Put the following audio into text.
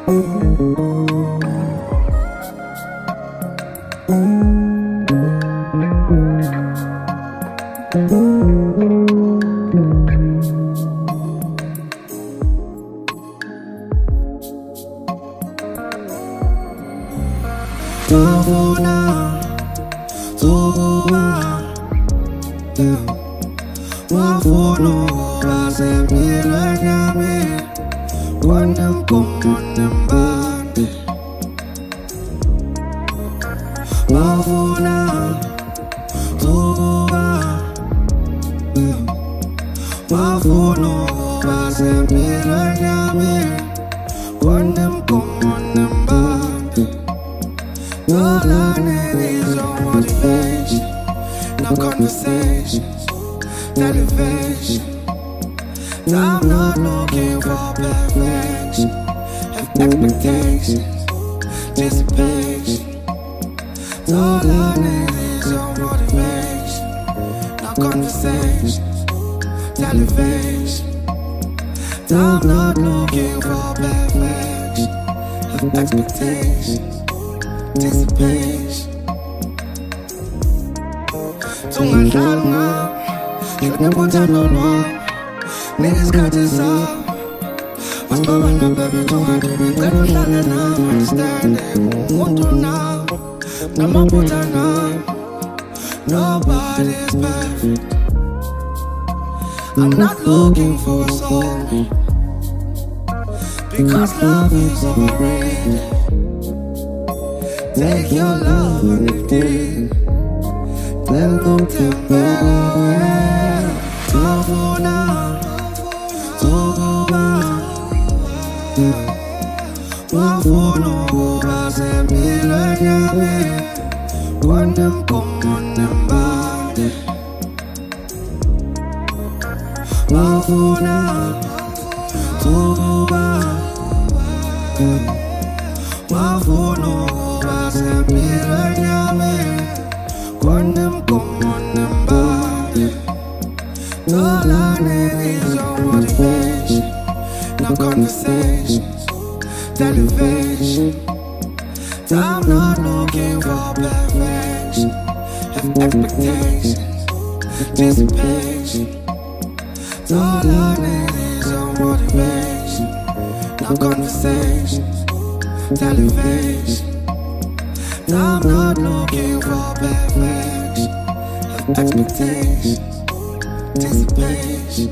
All I need is your motivation. No conversations, elevation. I'm not looking for perfection. Have expectations, dissipation. All I need is your motivation. No conversations, elevation. I'm not looking for perfection. Have expectations, dissipation. Tungadlala, ngikunebuthando lwami. Niggas cut this up. Wasibabana baby, ngicela uhlale nami. Understanding, umuntu nami, namaphutha nami. Nobody's perfect. I'm not looking for a soulmate, because love is overrated. Take your love and dig. Then don't tell me Tofuna, Toba, Wafuno, Basemila, Yame, Quantum Common and Body. Wafuna, Toba, Wafuno, Basemila, Yame, Quantum Common and Body. All I need is your motivation. No conversations, elevation. I'm not looking for perfection. Have expectations, dissipation. All I need is your motivation. No conversations, elevation. I'm not looking for perfection. Have expectations, dissipation.